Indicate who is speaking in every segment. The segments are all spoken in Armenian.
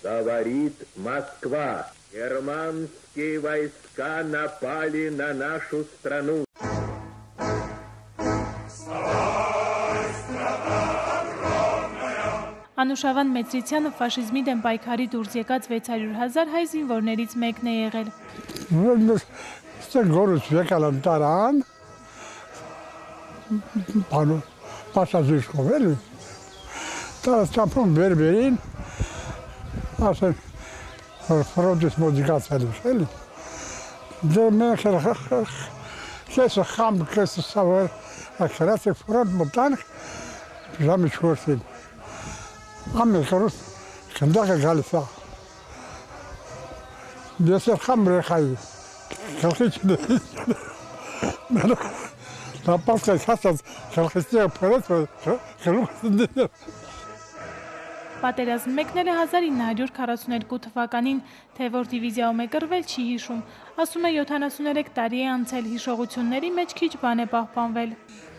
Speaker 1: Говорит Москва. Германские войска напали на нашу страну.
Speaker 2: Անուշավան Մեծրիցյանը ֆաշիզմի դեմ պայքարի դուրս եկած 600,000 հայ զինվորներից մեկն է եղել։
Speaker 3: Գորուց եկալ եմ տարան, պաշազույշկով էլի, տարած ճամպում վերբերին, ասեն, ֆրոնդիս մոդիկացալուշ էլի, դե մենք կեսը խամբ կեսը սավար, ակրած է ֆրոնդ մոտանք, ժամի չորսին, ամեկարուս կնդակը գալիս ա, ես էր խամբ ռեխայի, Քալխիչն է։ Դա պասկա հասած քալխիչը փորած քալխիչն է։
Speaker 2: Պատերազմ մեկնել է 1942 թվականին, թե որ դիվիզիայում է կռվել չի հիշում։ Ասում է 73 տարի է անցել, հիշողությունների մեջ քիչ բան է պահպանվել։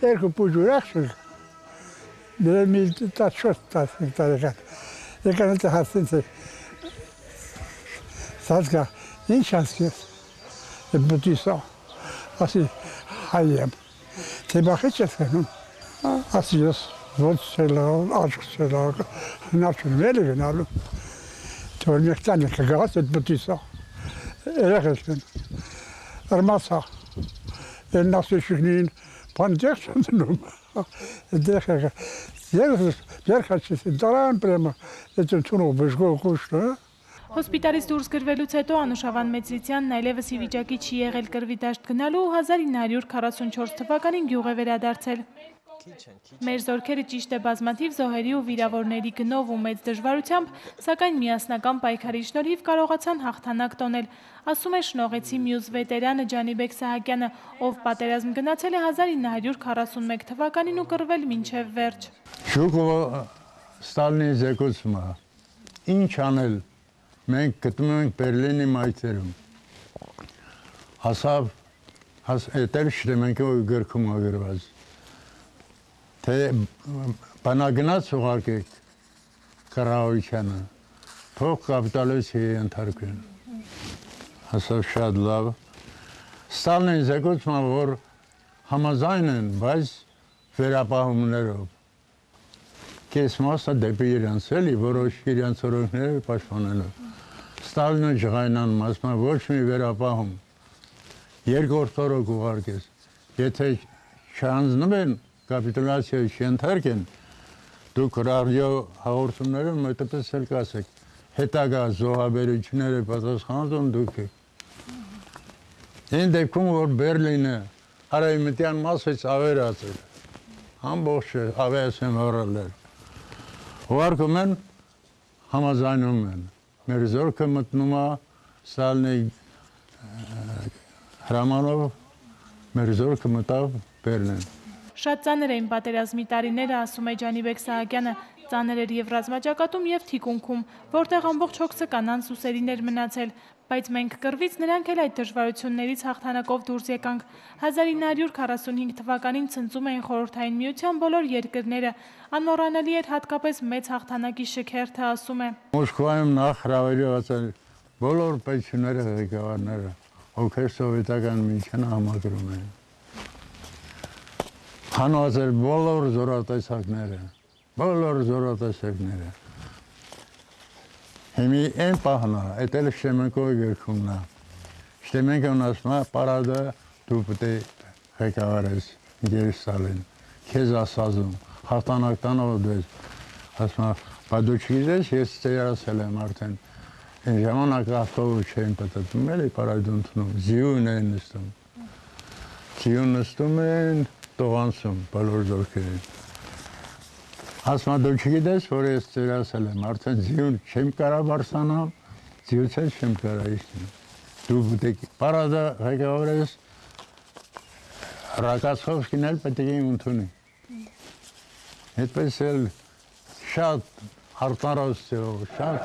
Speaker 3: Երկու փուջ ուրախ շուտ։ Դե մի տաչոտ տարեկան։ Եկան այդ հասցին։ Սազգա ինչ ասես։ Բուտիսա, ասի հայեմ, թե բախեչ ես գնում, ասի ես ոնց սելավ, աչք սելավ, հնարչուն վեր է գնալու, թե որ մեղտան եք գաղաց այդ բուտիսա, երեխ ես գնում, ըրմասա, են նասիշիկնին բան դեղ չեն դնում, դեղ եղը, երկաչիսին տարան պրեմը, այդ ընցունող բժգող կուշտ,
Speaker 2: Հոսպիտալից դուրս գրվելուց հետո Անուշավան Մեծրիցյանն այլևս ի վիճակի չի եղել կռվի դաշտ գնալու 1944 թվականին գյուղ է վերադարձել։ Մեր զորքերը ճիշտ է բազմաթիվ զոհերի ու վիրավորների գնով ու մեծ դժվարությամբ, սակայն միասնական պայքարի շնորհիվ կարողացան հաղթանակ տոնել, ասում է շնորհեցի մյուս վետերանը Ջանիբեկ Սահակյանը, ով պատերազմ գնացել է 1941 թվականին ու կռվել մինչև վերջ։
Speaker 4: Շուկովը Ստալինի զեկուցումը, ինչ անել մենք գտնում ենք Բերլինի մայթերում, հասավ, էտել շրեմենքի գրքում ագրված, թե բանագնաց ուղարկեք կռահույթյանը, փող կապիտալիզմի ենթարկվեն, հասավ շատ լավ, Ստալինի զեկուցումը, որ համաձայն են, բայց վերապահումներով, կես մասը դեպի իրանց էլի, որոշ իրանց օրենքները պաշտպանելով, Ստալինը ջղայնան մասնա ոչ մի վերապահում, երկրորդ օրը կուղարկես, եթե չանձնում են կապիտուլյացիայի չենթարկեն, դուք ռադիո հաղորդումներում մետպես էլ կասեք, հետագա զոհաբերությունները պատասխանատուն դուք եք։ Այն դեպքում, որ Բերլինը արևմտյան մասից ավերածել, ամբողջ ավերացեմ հորալեր, ուղարկում են, համաձայնում են, մեր զորքը մտնում է Ստալինի հրամանով, մեր զորքը մտավ Բերլին։
Speaker 2: Շատ ծանր էին պատերազմի տարիները, ասում է Ջանիբեկ Սահակյանը, ծանր էր և ռազմաճակատում և թիկունքում, որտեղ ամբողջ հոգսը կանանց ուսերին էր մնացել, բայց մենք կռվից նրանք էլ այդ դժվարություններից հաղթանակով դուրս եկանք։ 1945 թվականին ցնծում էին Խորհրդային Միության բոլոր երկրները, անմոռանալի էր հատկապես մեծ հաղթանակի շքերթը, ասում է։
Speaker 4: Մոսկվայում նախ հրավիրված են բոլոր պետությունները ղեկավարները, ովքեր սովետական միությանը համակրում են։ Հանված էր բոլոր զորատեսակները, Հիմի են պահնա, այդ էլ Շտեմենկովի գրքումն է, Շտեմենկովն ասում է, պարադը դու պետք է ղեկավարես, գեր Ստալին, քեզ ասազում, հաղթանակ տանով դες, ասում է, բա դու չգիտես, ես ծերասել եմ արդեն, այն ժամանակ ավտոբուս չէին պատտում, էլի պարադը ընդունում, զիուն են նստում, զիուն նստում են տողանցում, բոլոր զորքերին, ասում է, դու չգիտես, որ ես ծերասել եմ, արդեն զիուն չեմ կարա բարսանամ, զիուց էլ չեմ կարա իշտին, դու պետք է պարադը ղեկավարես, Ռակասխովսկին էլ պետք է ընդունի, հետպես էլ շատ արտարոստյով, շատ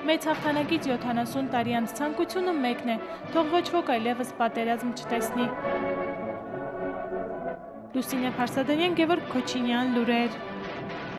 Speaker 2: Մեծ հաղթանակից 70 տարի անց ցանկությունը մեկն է, թող ոչ ոք այլևս պատերազմ չտեսնի։ Լուսինե Փարսադանյան, Գևորգ Քոչինյան, լուրեր։